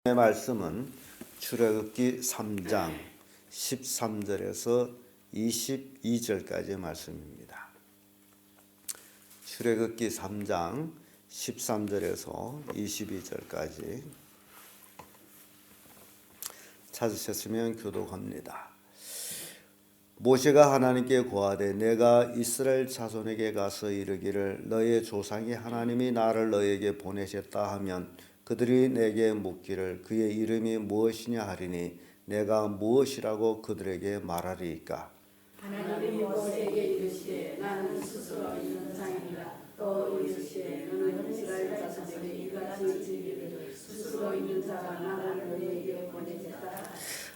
말씀은 출애굽기 3장 13절에서 22절까지의 말씀입니다. 출애굽기 3장 13절에서 22절까지 찾으셨으면 교독합니다. 모세가 하나님께 고하되 내가 이스라엘 자손에게 가서 이르기를 너의 조상의 하나님이 나를 너에게 보내셨다 하면 그들이 내게 묻기를 그의 이름이 무엇이냐 하리니 내가 무엇이라고 그들에게 말하리이까. 하나님이 모세에게 이르시되 나는 스스로 있는 자이니라. 또 이르시되 너는 이스라엘 자손에게 이같이 이르기를 스스로 있는 자가 나를 너희에게 보내겠다.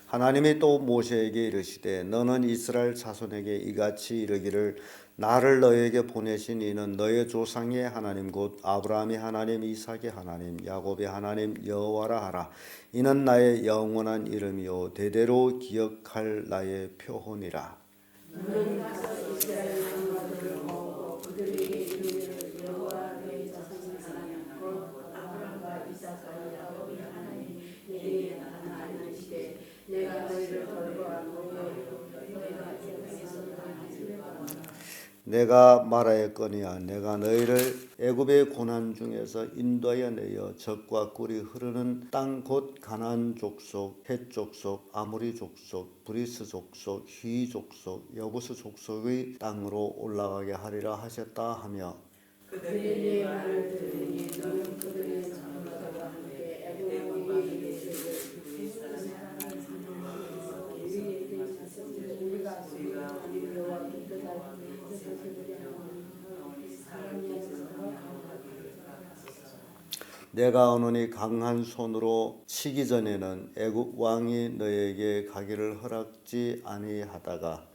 하나님이 또 모세에게 이르시되 너는 이스라엘 자손에게 이같이 이르기를 나를 너에게 보내신 이는 너의 조상의 하나님 곧 아브라함의 하나님 이삭의 하나님 야곱의 하나님 여호와라 하라. 이는 나의 영원한 이름이요 대대로 기억할 나의 표혼이라. 너는 가서 이스라엘 장로들을 모으고 그들에게 이르기를 여호와 너희 조상의 하나님 곧 아브라함과 이삭과 야곱의 하나님 내게 하나님이시되 내가 너희를 돌보아 너희가 애굽에서 나가지를 바라라. 내가 말하였거니와 내가 너희를 애굽의 고난 중에서 인도하여 내어 젖과 꿀이 흐르는 땅 곧 가나안 족속, 헷 족속, 아모리 족속, 브리스 족속, 휘 족속, 여부스 족속의 땅으로 올라가게 하리라 하셨다 하며 그들이 네 말을 들으니 너는 그들의 장로들과 함께 애굽에 이르기를 우리가 하나님 여호와 기도하니 내가 오노니 강한 손으로 치기 전에는 애굽 왕이 너에게 가기를 허락지 아니하다가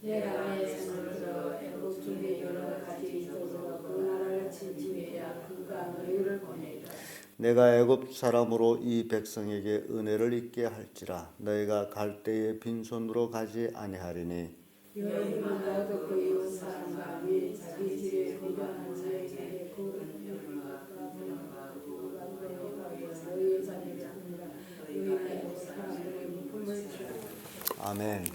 내가 내 손을 들어 애굽 중에 여러 가지 이적으로 그 나라를 침지해야 그가 너희를 보내리라. 내가 애굽 사람으로 이 백성에게 은혜를 있게 할지라 너희가 갈 때에 빈손으로 가지 아니하리니 여호와는 나도 그 이웃 사람과 및 자기 집에 구경한 자에게 아멘.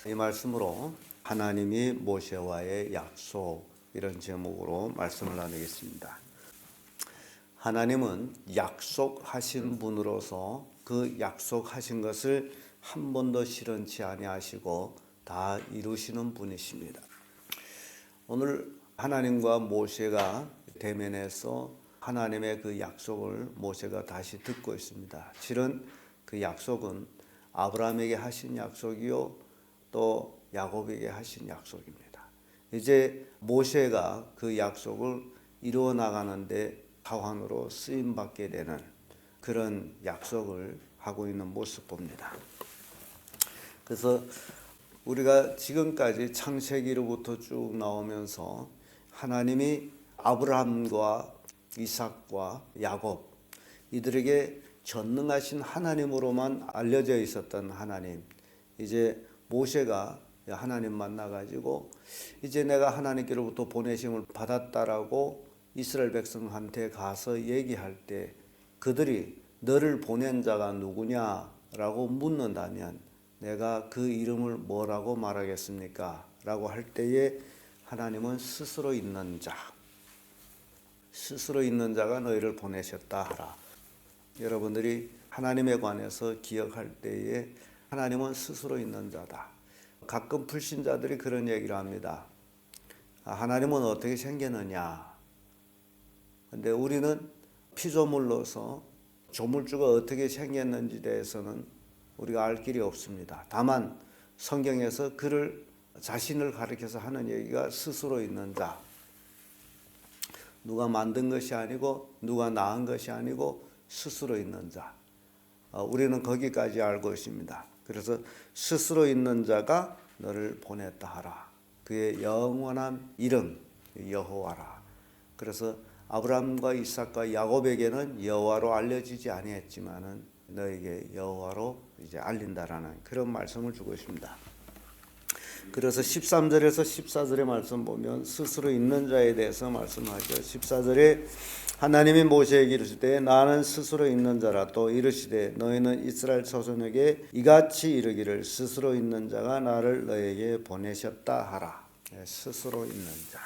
이 말씀으로 하나님이 모세와의 약속 이런 제목으로 말씀을 나누겠습니다. 하나님은 약속하신 분으로서 그 약속하신 것을 한 번도 실현치 아니하시고 다 이루시는 분이십니다. 오늘 하나님과 모세가 대면해서 하나님의 그 약속을 모세가 다시 듣고 있습니다. 실은 그 약속은 아브라함에게 하신 약속이요 또 야곱에게 하신 약속입니다. 이제 모세가 그 약속을 이루어 나가는데 사환으로 쓰임 받게 되는 그런 약속을 하고 있는 모습 봅니다. 그래서 우리가 지금까지 창세기로부터 쭉 나오면서 하나님이 아브라함과 이삭과 야곱 이들에게 전능하신 하나님으로만 알려져 있었던 하나님, 이제 모세가 하나님 만나가지고 이제 내가 하나님께로부터 보내심을 받았다라고 이스라엘 백성한테 가서 얘기할 때 그들이 너를 보낸 자가 누구냐라고 묻는다면 내가 그 이름을 뭐라고 말하겠습니까? 라고 할 때에 하나님은 스스로 있는 자, 스스로 있는 자가 너희를 보내셨다 하라. 여러분들이 하나님에 관해서 기억할 때에 하나님은 스스로 있는 자다. 가끔 불신자들이 그런 얘기를 합니다. 하나님은 어떻게 생겼느냐? 근데 우리는 피조물로서 조물주가 어떻게 생겼는지에 대해서는 우리가 알 길이 없습니다. 다만 성경에서 그를 자신을 가리켜서 하는 얘기가 스스로 있는 자. 누가 만든 것이 아니고 누가 낳은 것이 아니고 스스로 있는 자. 우리는 거기까지 알고 있습니다. 그래서 스스로 있는 자가 너를 보냈다 하라. 그의 영원한 이름 여호와라. 그래서 아브라함과 이삭과 야곱에게는 여호와로 알려지지 아니했지만은 너에게 여호와로 이제 알린다라는 그런 말씀을 주고 있습니다. 그래서 13절에서 14절의 말씀 보면 스스로 있는 자에 대해서 말씀하죠. 14절에 하나님이 모세에게 이르시되 나는 스스로 있는 자라. 또 이르시되 너희는 이스라엘 자손에게 이같이 이르기를 스스로 있는 자가 나를 너에게 보내셨다 하라. 스스로 있는 자.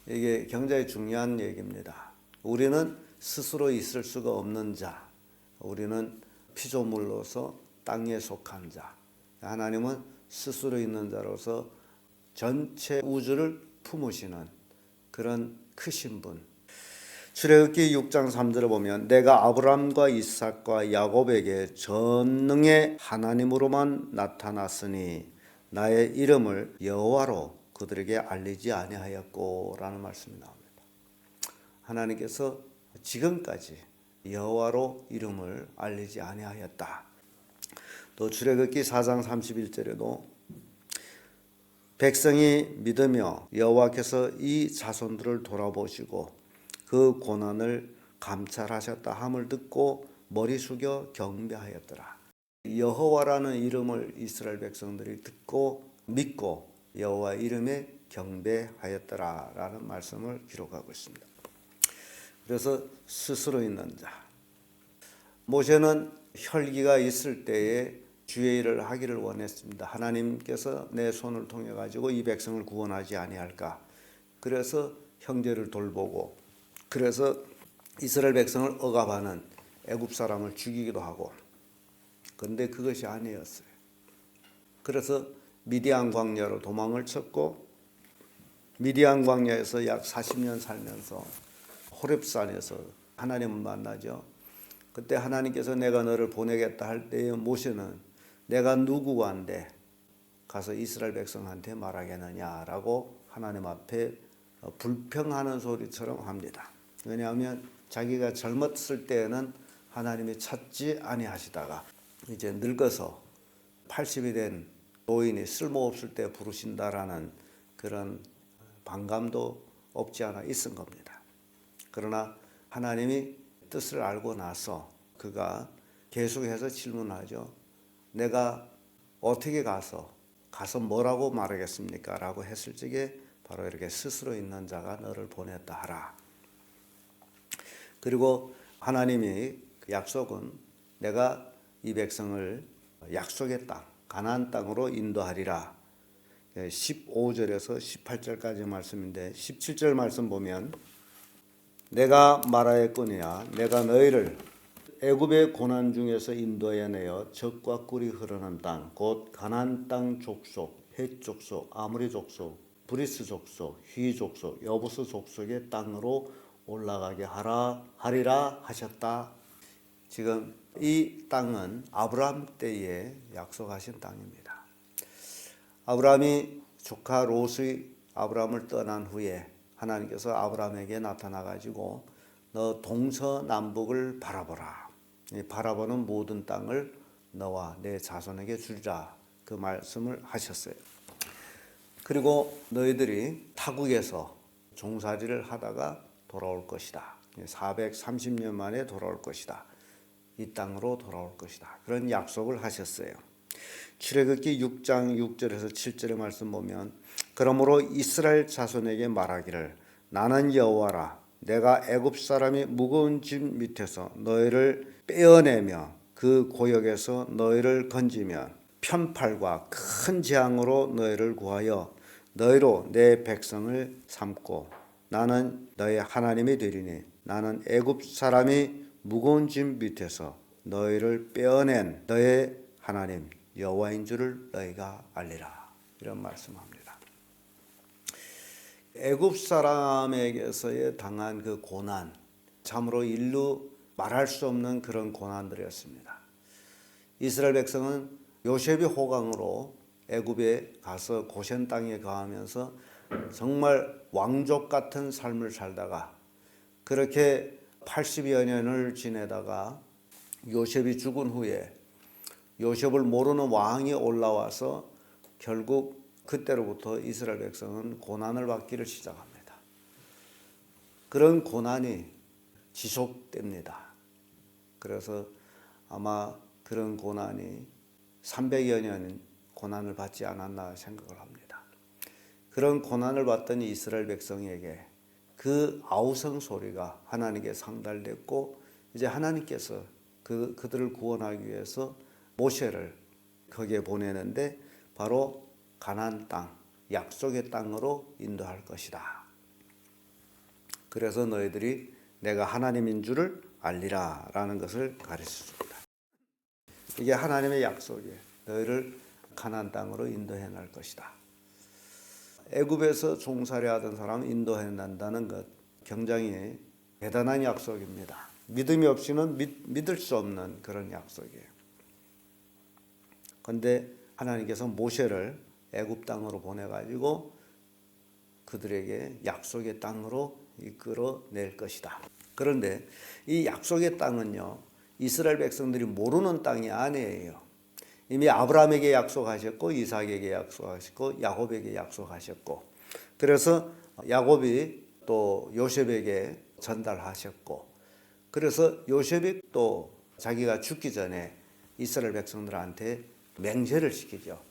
이게 굉장히 중요한 얘기입니다. 우리는 스스로 있을 수가 없는 자. 우리는 피조물로서 땅에 속한 자. 하나님은 스스로 있는 자로서 전체 우주를 품으시는 그런 크신 분. 출애굽기 6장 3절을 보면 내가 아브라함과 이삭과 야곱에게 전능의 하나님으로만 나타났으니 나의 이름을 여호와로 그들에게 알리지 아니하였고라는 말씀이 나옵니다. 하나님께서 지금까지 여호와로 이름을 알리지 아니하였다. 또 출애굽기 4장 31절에도 백성이 믿으며 여호와께서 이 자손들을 돌아보시고 그 고난을 감찰하셨다 함을 듣고 머리 숙여 경배하였더라. 여호와라는 이름을 이스라엘 백성들이 듣고 믿고 여호와 이름에 경배하였더라라는 말씀을 기록하고 있습니다. 그래서 스스로 있는 자. 모세는 혈기가 있을 때에 주의 일을 하기를 원했습니다. 하나님께서 내 손을 통해 가지고 이 백성을 구원하지 아니할까. 그래서 형제를 돌보고 그래서 이스라엘 백성을 억압하는 애굽 사람을 죽이기도 하고. 그런데 그것이 아니었어요. 그래서 미디안 광야로 도망을 쳤고 미디안 광야에서 약 40년 살면서 호렙산에서 하나님을 만나죠. 그때 하나님께서 내가 너를 보내겠다 할 때에 모세는 내가 누구한데 가서 이스라엘 백성한테 말하겠느냐라고 하나님 앞에 불평하는 소리처럼 합니다. 왜냐하면 자기가 젊었을 때에는 하나님이 찾지 아니하시다가 이제 늙어서 80이 된 노인이 쓸모없을 때 부르신다라는 그런 반감도 없지 않아 있은 겁니다. 그러나 하나님이 뜻을 알고 나서 그가 계속해서 질문하죠. 내가 어떻게 가서 뭐라고 말하겠습니까? 라고 했을 적에 바로 이렇게 스스로 있는 자가 너를 보냈다 하라. 그리고 하나님이 그 약속은 내가 이 백성을 약속의 땅, 가나안 땅으로 인도하리라. 15절에서 18절까지 말씀인데 17절 말씀 보면 내가 말하였거니와 내가 너희를 애굽의 고난 중에서 인도해내어 젖과 꿀이 흐르는 땅, 곧 가나안 땅 족속, 헷 족속, 아모리 족속, 브리스 족속, 휘 족속, 여부스 족속의 땅으로 올라가게 하리라 하셨다. 지금 이 땅은 아브라함 때에 약속하신 땅입니다. 아브라함이 조카 롯이 아브라함을 떠난 후에 하나님께서 아브라함에게 나타나 가지고 너 동서남북을 바라보라. 바라보는 모든 땅을 너와 내 자손에게 주리라. 그 말씀을 하셨어요. 그리고 너희들이 타국에서 종살이를 하다가 돌아올 것이다. 430년 만에 돌아올 것이다. 이 땅으로 돌아올 것이다. 그런 약속을 하셨어요. 출애굽기 6장 6절에서 7절의 말씀 보면 그러므로 이스라엘 자손에게 말하기를 나는 여호와라. 내가 애굽 사람이 무거운 짐 밑에서 너희를 빼어내며 그 고역에서 너희를 건지며 편팔과 큰 재앙으로 너희를 구하여 너희로 내 백성을 삼고 나는 너희 하나님이 되리니 나는 애굽 사람이 무거운 짐 밑에서 너희를 빼어낸 너의 하나님 여호와인 줄을 너희가 알리라. 이런 말씀합니다. 애굽 사람에게서의 당한 그 고난, 참으로 일루 말할 수 없는 그런 고난들이었습니다. 이스라엘 백성은 요셉의 호강으로 애굽에 가서 고센 땅에 거하면서 정말 왕족 같은 삶을 살다가 그렇게 80여 년을 지내다가 요셉이 죽은 후에 요셉을 모르는 왕이 올라와서 결국 그때로부터 이스라엘 백성은 고난을 받기를 시작합니다. 그런 고난이 지속됩니다. 그래서 아마 그런 고난이 300여 년 고난을 받지 않았나 생각을 합니다. 그런 고난을 받던 이스라엘 백성에게 그 아우성 소리가 하나님께 상달됐고 이제 하나님께서 그들을 구원하기 위해서 모세를 거기에 보내는데 바로 가나안 땅, 약속의 땅으로 인도할 것이다. 그래서 너희들이 내가 하나님인 줄을 알리라라는 것을 가르쳤습니다. 이게 하나님의 약속이에요. 너희를 가나안 땅으로 인도해 날 것이다. 애굽에서 종살이하던 사람을 인도해 난다는 것 굉장히 대단한 약속입니다. 믿음이 없이는 믿을 수 없는 그런 약속이에요. 그런데 하나님께서 모세를 애굽 땅으로 보내가지고 그들에게 약속의 땅으로 이끌어낼 것이다. 그런데 이 약속의 땅은요, 이스라엘 백성들이 모르는 땅이 아니에요. 이미 아브라함에게 약속하셨고 이삭에게 약속하셨고 야곱에게 약속하셨고, 그래서 야곱이 또 요셉에게 전달하셨고, 그래서 요셉이 또 자기가 죽기 전에 이스라엘 백성들한테 맹세를 시키죠.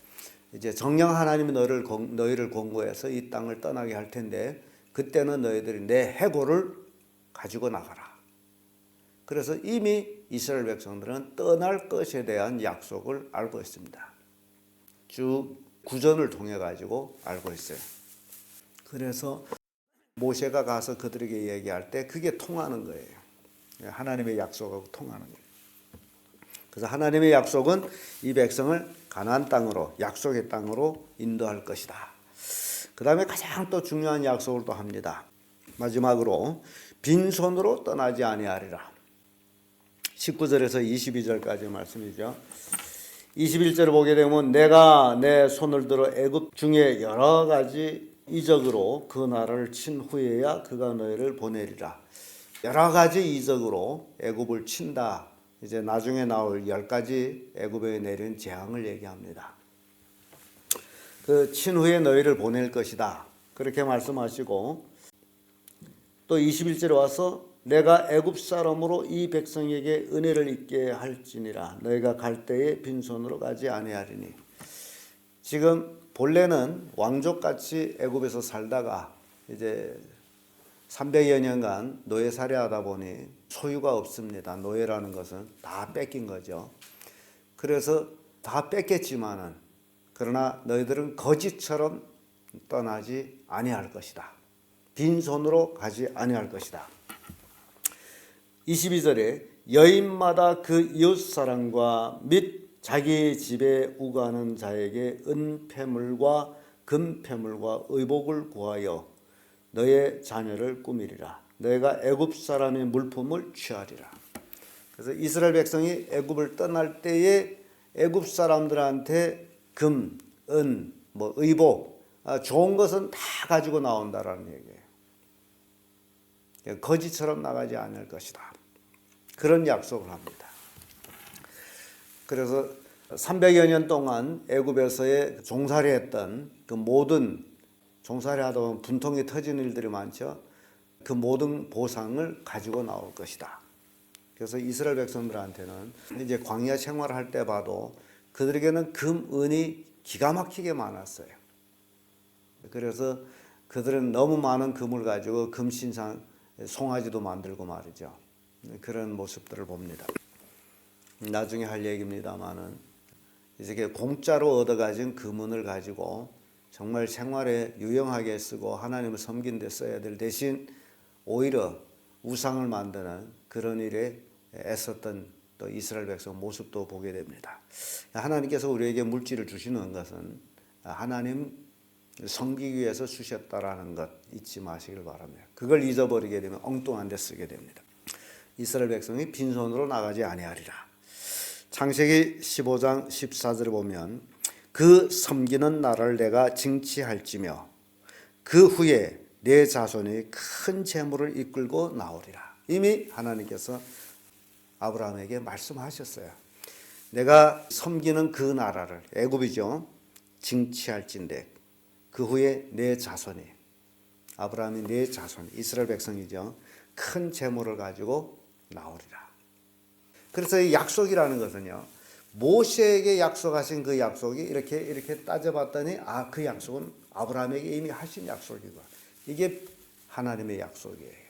이제 정녕 하나님이 너희를 권고해서 이 땅을 떠나게 할 텐데 그때는 너희들이 내 해골을 가지고 나가라. 그래서 이미 이스라엘 백성들은 떠날 것에 대한 약속을 알고 있습니다. 쭉 구전을 통해 가지고 알고 있어요. 그래서 모세가 가서 그들에게 얘기할 때 그게 통하는 거예요. 하나님의 약속하고 통하는 거예요. 그래서 하나님의 약속은 이 백성을 가나안 땅으로, 약속의 땅으로 인도할 것이다. 그 다음에 가장 또 중요한 약속을 또 합니다. 마지막으로 빈손으로 떠나지 아니하리라. 19절에서 22절까지 말씀이죠. 21절을 보게 되면 내가 내 손을 들어 애굽 중에 여러 가지 이적으로 그 나라를 친 후에야 그가 너희를 보내리라. 여러 가지 이적으로 애굽을 친다. 이제 나중에 나올 10가지 애굽에 내린 재앙을 얘기합니다. 그 친 후에 너희를 보낼 것이다. 그렇게 말씀하시고 또 21절에 와서 내가 애굽 사람으로 이 백성에게 은혜를 있게 할지니라. 너희가 갈 때에 빈손으로 가지 아니하리니. 지금 본래는 왕족같이 애굽에서 살다가 이제 300여 년간 노예살이하다 보니 소유가 없습니다. 노예라는 것은 다 뺏긴 거죠. 그래서 다 뺏겼지만은 그러나 너희들은 거지처럼 떠나지 아니할 것이다. 빈손으로 가지 아니할 것이다. 22절에 여인마다 그 이웃사람과 및 자기 집에 우가는 자에게 은폐물과 금폐물과 의복을 구하여 너의 자녀를 꾸미리라. 너희가 애굽 사람의 물품을 취하리라. 그래서 이스라엘 백성이 애굽을 떠날 때에 애굽 사람들한테 금, 은, 의복, 좋은 것은 다 가지고 나온다라는 얘기예요. 거지처럼 나가지 않을 것이다. 그런 약속을 합니다. 그래서 300여 년 동안 애굽에서의 종살이했던 그 모든 종살이하다 보면 분통이 터지는 일들이 많죠. 그 모든 보상을 가지고 나올 것이다. 그래서 이스라엘 백성들한테는 이제 광야 생활을 할 때 봐도 그들에게는 금, 은이 기가 막히게 많았어요. 그래서 그들은 너무 많은 금을 가지고 금신상, 송아지도 만들고 말이죠. 그런 모습들을 봅니다. 나중에 할 얘기입니다만은 이렇게 공짜로 얻어가진 금은을 가지고 정말 생활에 유용하게 쓰고 하나님을 섬긴 데 써야 될 대신 오히려 우상을 만드는 그런 일에 애썼던 또 이스라엘 백성 모습도 보게 됩니다. 하나님께서 우리에게 물질을 주시는 것은 하나님 섬기기 위해서 주셨다라는 것 잊지 마시길 바랍니다. 그걸 잊어버리게 되면 엉뚱한 데 쓰게 됩니다. 이스라엘 백성이 빈손으로 나가지 아니하리라. 창세기 15장 14절을 보면 그 섬기는 나라를 내가 징치할지며 그 후에 내 자손이 큰 재물을 이끌고 나오리라. 이미 하나님께서 아브라함에게 말씀하셨어요. 내가 섬기는 그 나라를, 애굽이죠, 징치할진대 그 후에 내 자손이, 아브라함이 내 자손, 이스라엘 백성이죠, 큰 재물을 가지고 나오리라. 그래서 이 약속이라는 것은요, 모세에게 약속하신 그 약속이 이렇게 따져봤더니 그 약속은 아브라함에게 이미 하신 약속이고, 이게 하나님의 약속이에요.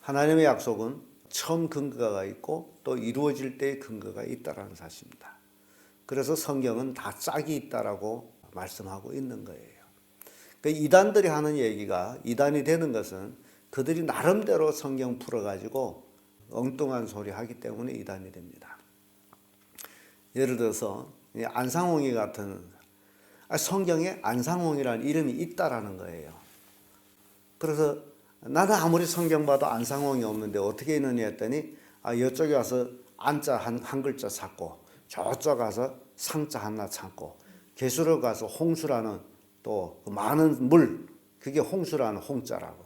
하나님의 약속은 처음 근거가 있고 또 이루어질 때의 근거가 있다라는 사실입니다. 그래서 성경은 다 짝이 있다라고 말씀하고 있는 거예요. 그러니까 이단들이 하는 얘기가 이단이 되는 것은 그들이 나름대로 성경 풀어가지고 엉뚱한 소리 하기 때문에 이단이 됩니다. 예를 들어서 안상홍이 같은 성경에 안상홍이라는 이름이 있다라는 거예요. 그래서 나는 아무리 성경 봐도 안상홍이 없는데 어떻게 있느냐 했더니 이쪽에 와서 안자 한 글자 찾고 저쪽 가서 상자 하나 찾고 계수로 가서 홍수라는 또 많은 물 그게 홍수라는 홍자라고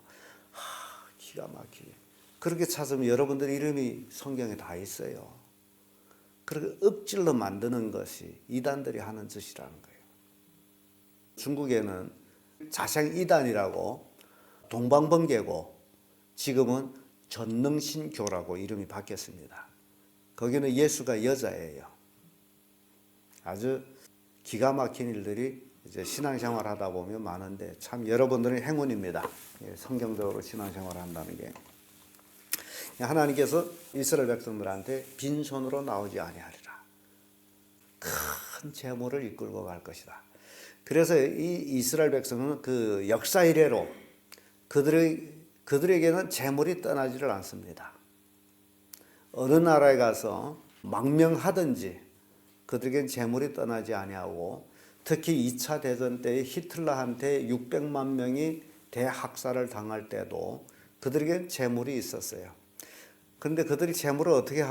기가 막히게 그렇게 찾으면 여러분들 이름이 성경에 다 있어요. 그렇게 읍질러 만드는 것이 이단들이 하는 짓이라는 거예요. 중국에는 자생이단이라고 동방번개고 지금은 전능신교라고 이름이 바뀌었습니다. 거기는 예수가 여자예요. 아주 기가 막힌 일들이 이제 신앙생활 하다 보면 많은데 참 여러분들은 행운입니다. 성경적으로 신앙생활을 한다는 게. 하나님께서 이스라엘 백성들한테 빈손으로 나오지 아니하리라. 큰 재물을 이끌고 갈 것이다. 그래서 이 이스라엘 백성은 그 역사 이래로 그들에게는 재물이 떠나지를 않습니다. 어느 나라에 가서 망명하든지 그들에게는 재물이 떠나지 아니하고 특히 2차 대전 때 히틀러한테 600만 명이 대학살을 당할 때도 그들에게는 재물이 있었어요. 그런데 그들이 재물을 어떻게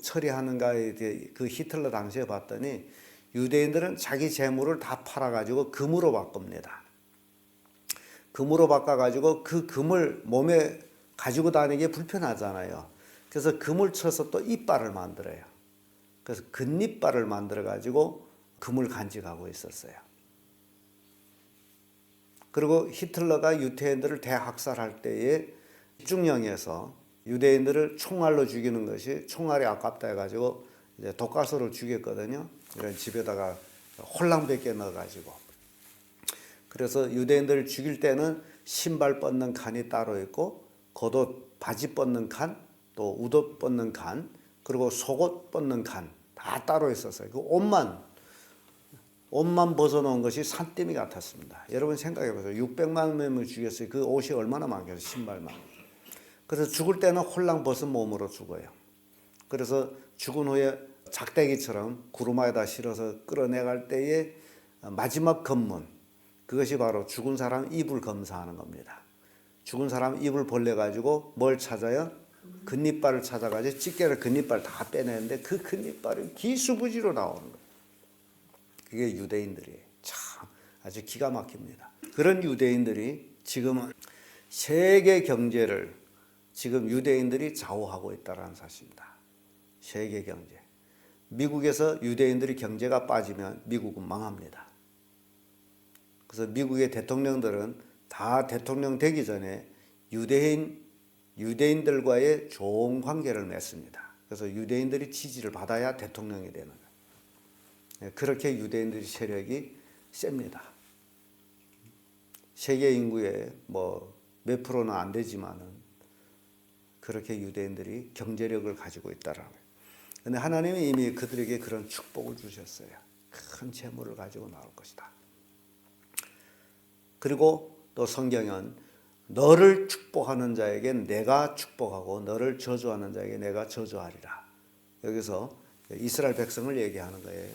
처리하는가에 대해 그 히틀러 당시에 봤더니 유대인들은 자기 재물을 다 팔아가지고 금으로 바꿉니다. 금으로 바꿔가지고 그 금을 몸에 가지고 다니기 불편하잖아요. 그래서 금을 쳐서 또 이빨을 만들어요. 그래서 금이빨을 만들어가지고 금을 간직하고 있었어요. 그리고 히틀러가 유대인들을 대학살할 때에 집중령에서 유대인들을 총알로 죽이는 것이 총알이 아깝다 해가지고 이제 독가스로 죽였거든요. 이런 집에다가 홀랑베개 넣어가지고. 그래서 유대인들을 죽일 때는 신발 뻗는 칸이 따로 있고 겉옷 바지 뻗는 칸, 또 웃옷 뻗는 칸, 그리고 속옷 뻗는 칸 다 따로 있었어요. 그 옷만 벗어놓은 것이 산더미 같았습니다. 여러분 생각해 보세요. 600만 명을 죽였어요. 그 옷이 얼마나 많겠어요. 신발만. 그래서 죽을 때는 홀랑 벗은 몸으로 죽어요. 그래서 죽은 후에 작대기처럼 구루마에다 실어서 끌어내갈 때에 마지막 검문, 그것이 바로 죽은 사람 이불 검사하는 겁니다. 죽은 사람 이불 벌려가지고 뭘 찾아요? 긋니빨을 찾아가지고 집게를 긋니빨 다 빼내는데 그 긋니빨이 기수부지로 나오는 거예요. 그게 유대인들이에요. 참 아주 기가 막힙니다. 그런 유대인들이 지금은 세계 경제를 지금 유대인들이 좌우하고 있다는 사실입니다. 세계 경제. 미국에서 유대인들이 경제가 빠지면 미국은 망합니다. 그래서 미국의 대통령들은 다 대통령 되기 전에 유대인들과의 좋은 관계를 맺습니다. 그래서 유대인들이 지지를 받아야 대통령이 되는 거예요. 그렇게 유대인들의 세력이 셉니다. 세계 인구의 몇 프로는 안 되지만은 그렇게 유대인들이 경제력을 가지고 있다라는 거예요. 그런데 하나님이 이미 그들에게 그런 축복을 주셨어요. 큰 재물을 가지고 나올 것이다. 그리고 또 성경은 너를 축복하는 자에게 내가 축복하고 너를 저주하는 자에게 내가 저주하리라. 여기서 이스라엘 백성을 얘기하는 거예요.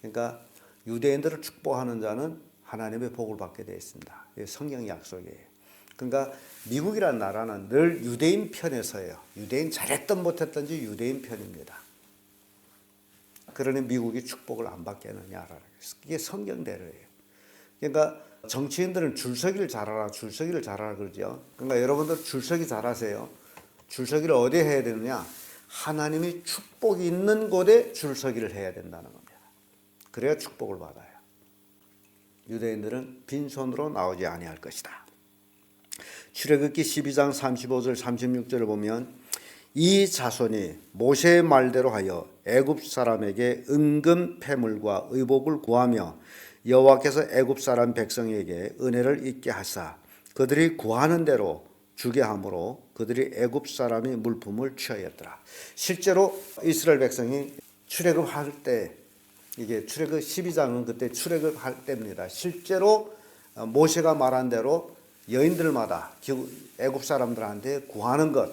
그러니까 유대인들을 축복하는 자는 하나님의 복을 받게 되어 있습니다. 이게 성경 약속이에요. 그러니까 미국이라는 나라는 늘 유대인 편에 서요. 유대인 잘했든 못했든지 유대인 편입니다. 그러니 미국이 축복을 안 받겠느냐라는 거예요. 이게 성경대로예요. 그러니까 정치인들은 줄서기를 잘하라 그러죠. 그러니까 여러분들 줄서기 잘하세요. 줄서기를 어디에 해야 되느냐? 하나님이 축복이 있는 곳에 줄서기를 해야 된다는 겁니다. 그래야 축복을 받아요. 유대인들은 빈손으로 나오지 아니할 것이다. 출애굽기 12장 35절 36절을 보면 이 자손이 모세의 말대로 하여 애굽 사람에게 은금 패물과 의복을 구하며 여호와께서 애굽 사람 백성에게 은혜를 있게 하사 그들이 구하는 대로 주게 함으로 그들이 애굽 사람이 물품을 취하였더라. 실제로 이스라엘 백성이 출애굽할 때, 이게 출애굽 12장은 그때 출애굽할 때입니다. 실제로 모세가 말한 대로 여인들마다 애굽 사람들한테 구하는 것,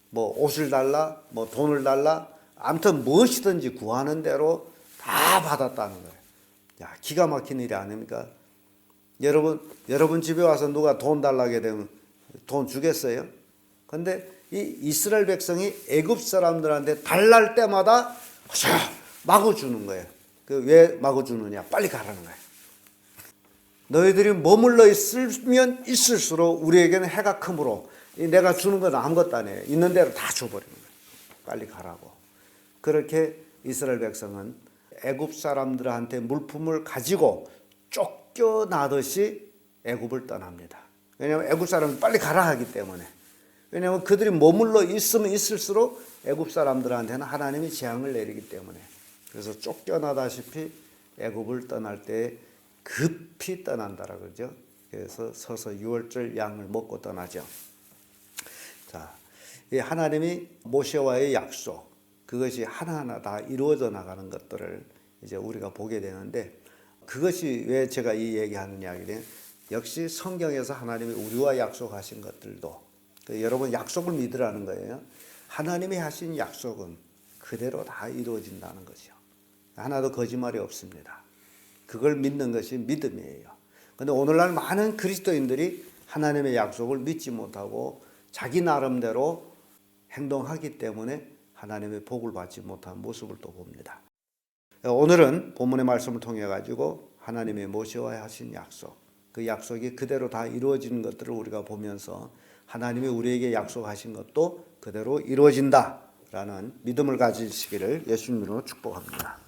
뭐 옷을 달라, 뭐 돈을 달라, 아무튼 무엇이든지 구하는 대로 다 받았다는 거예요. 야, 기가 막힌 일이 아닙니까? 여러분 집에 와서 누가 돈 달라게 되면 돈 주겠어요? 근데 이 이스라엘 백성이 애굽 사람들한테 달랄 때마다 마구 주는 거예요. 왜 마구 주느냐? 빨리 가라는 거예요. 너희들이 머물러 있으면 있을수록 우리에게는 해가 크므로 내가 주는 건 아무것도 아니에요. 있는 대로 다 줘버리는 거예요. 빨리 가라고. 그렇게 이스라엘 백성은 애굽 사람들한테 물품을 가지고 쫓겨나듯이 애굽을 떠납니다. 왜냐하면 애굽 사람은 빨리 가라 하기 때문에. 왜냐하면 그들이 머물러 있으면 있을수록 애굽 사람들한테는 하나님이 재앙을 내리기 때문에. 그래서 쫓겨나다시피 애굽을 떠날 때 급히 떠난다라 그러죠. 그래서 서서 6월절 양을 먹고 떠나죠. 자, 이 하나님이 모세와의 약속, 그것이 하나하나 다 이루어져 나가는 것들을 이제 우리가 보게 되는데, 그것이 왜 제가 이 얘기하는 이야기는, 역시 성경에서 하나님이 우리와 약속하신 것들도, 여러분 약속을 믿으라는 거예요. 하나님이 하신 약속은 그대로 다 이루어진다는 거죠. 하나도 거짓말이 없습니다. 그걸 믿는 것이 믿음이에요. 그런데 오늘날 많은 그리스도인들이 하나님의 약속을 믿지 못하고 자기 나름대로 행동하기 때문에 하나님의 복을 받지 못한 모습을 또 봅니다. 오늘은 본문의 말씀을 통해 가지고 하나님의 모세와 하신 약속, 그 약속이 그대로 다 이루어지는 것들을 우리가 보면서 하나님이 우리에게 약속하신 것도 그대로 이루어진다라는 믿음을 가지시기를 예수님으로 축복합니다.